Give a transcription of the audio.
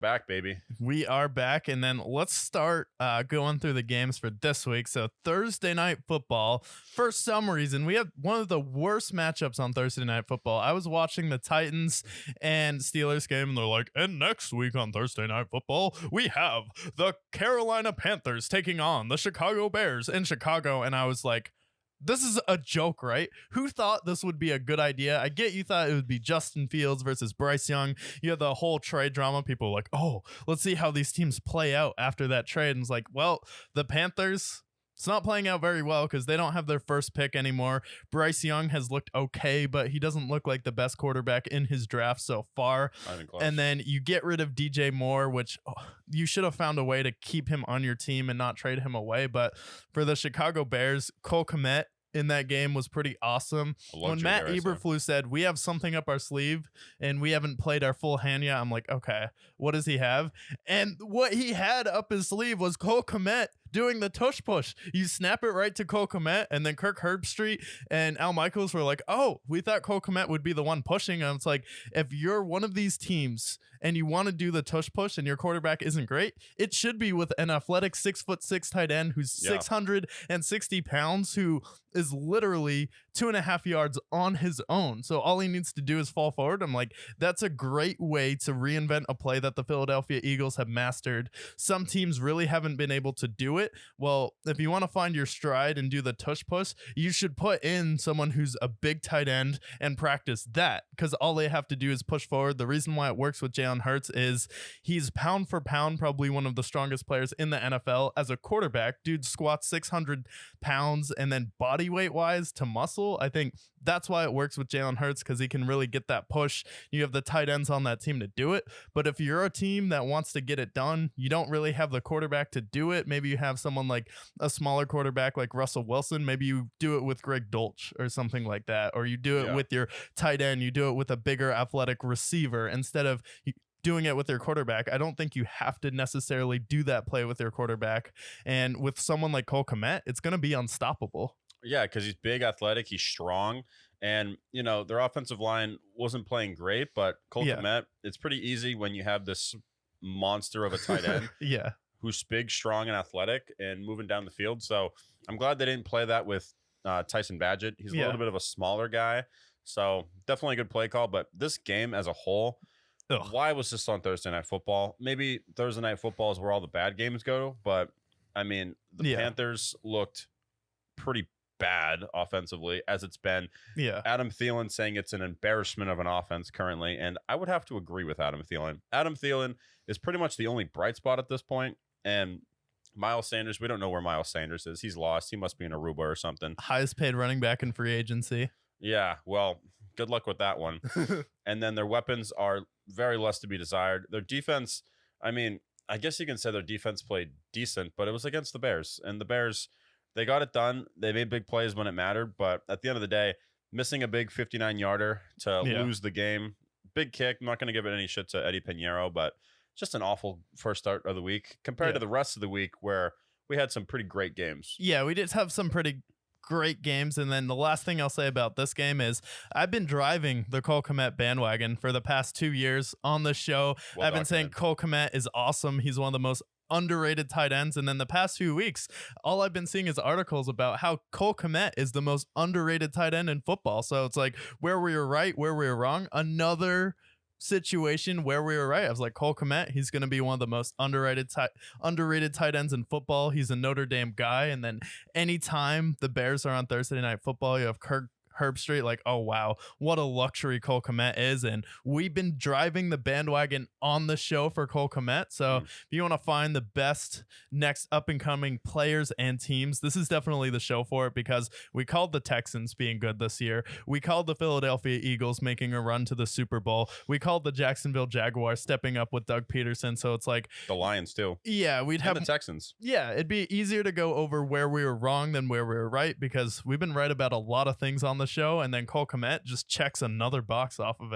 Back, baby. We are back, and then let's start going through the games for this week. So Thursday Night Football, for some reason, we have one of the worst matchups on Thursday Night Football. I was watching the Titans and Steelers game, and they're like, and next week on Thursday Night Football, we have the Carolina Panthers taking on the Chicago Bears in Chicago, and I was like, this is a joke, right? Who thought this would be a good idea? I get you thought it would be Justin Fields versus Bryce Young. You have the whole trade drama. People are like, oh, let's see how these teams play out after that trade. And it's like, well, the Panthers, it's not playing out very well because they don't have their first pick anymore. Bryce Young has looked okay, but he doesn't look like the best quarterback in his draft so far. And then you get rid of DJ Moore, which you should have found a way to keep him on your team and not trade him away. But for the Chicago Bears, Cole Kmet in that game was pretty awesome. When Matt Eberflus said, we have something up our sleeve and we haven't played our full hand yet, I'm like, okay, what does he have? And what he had up his sleeve was Cole Kmet doing the tush push. You snap it right to Cole Kmet, and then Kirk Herbstreit and Al Michaels were like, oh, we thought Cole Kmet would be the one pushing. And it's like, if you're one of these teams and you want to do the tush push and your quarterback isn't great, it should be with an athletic 6'6" tight end who's 660 pounds, who is literally 2.5 yards on his own. So all he needs to do is fall forward. I'm like, that's a great way to reinvent a play that the Philadelphia Eagles have mastered. Some teams really haven't been able to do it. Well, if you want to find your stride and do the tush push, you should put in someone who's a big tight end and practice that, because all they have to do is push forward. The reason why it works with Jalen Hurts is he's pound for pound probably one of the strongest players in the NFL as a quarterback. Dude squats 600 pounds, and then body weight wise to muscle, I think that's why it works with Jalen Hurts, because he can really get that push. You have the tight ends on that team to do it. But if you're a team that wants to get it done, you don't really have the quarterback to do it. Maybe you have someone like a smaller quarterback like Russell Wilson. Maybe you do it with Greg Dolch or something like that. Or you do it with your tight end. You do it with a bigger athletic receiver instead of doing it with your quarterback. I don't think you have to necessarily do that play with your quarterback. And with someone like Cole Kmet, it's going to be unstoppable. Yeah, because he's big, athletic, he's strong, and you know their offensive line wasn't playing great, but Cole Kmet, it's pretty easy when you have this monster of a tight end, who's big, strong, and athletic, and moving down the field. So I'm glad they didn't play that with Tyson Badgett. He's a little bit of a smaller guy, so definitely a good play call. But this game as a whole, why was this on Thursday Night Football? Maybe Thursday Night Football is where all the bad games go, but I mean the Panthers looked pretty bad offensively, as it's been. Adam Thielen saying it's an embarrassment of an offense currently, and I would have to agree with Adam Thielen. Adam Thielen is pretty much the only bright spot at this point, and Miles Sanders, we don't know where Miles Sanders is. He's lost. He must be in Aruba or something. Highest paid running back in free agency. Yeah, well, good luck with that one. And then their weapons are very less to be desired. Their defense, I mean, I guess you can say their defense played decent, but it was against the Bears, and the Bears, they got it done. They made big plays when it mattered, but at the end of the day, missing a big 59-yarder to lose the game. Big kick. I'm not going to give it any shit to Eddie Pinheiro, but just an awful first start of the week compared to the rest of the week where we had some pretty great games. Yeah, we did have some pretty great games. And then the last thing I'll say about this game is I've been driving the Cole Kmet bandwagon for the past 2 years on the show. I've been saying Cole Kmet is awesome. He's one of the most underrated tight ends, and then the past few weeks all I've been seeing is articles about how Cole Kmet is the most underrated tight end in football. So it's like where we were right, where we were wrong. Another situation where we were right. I was like, Cole Kmet, he's going to be one of the most underrated tight ends in football. He's a Notre Dame guy. And then anytime the Bears are on Thursday Night Football, you have Kirk Herbstreit, like, oh wow, what a luxury Cole Kmet is. And we've been driving the bandwagon on the show for Cole Kmet. So if you want to find the best next up and coming players and teams, this is definitely the show for it, because we called the Texans being good this year. We called the Philadelphia Eagles making a run to the Super Bowl. We called the Jacksonville Jaguars stepping up with Doug Peterson. So it's like the Lions too. Yeah, we'd have the Texans. Yeah, it'd be easier to go over where we were wrong than where we were right, because we've been right about a lot of things on the show, and then Cole Kmet just checks another box off of it.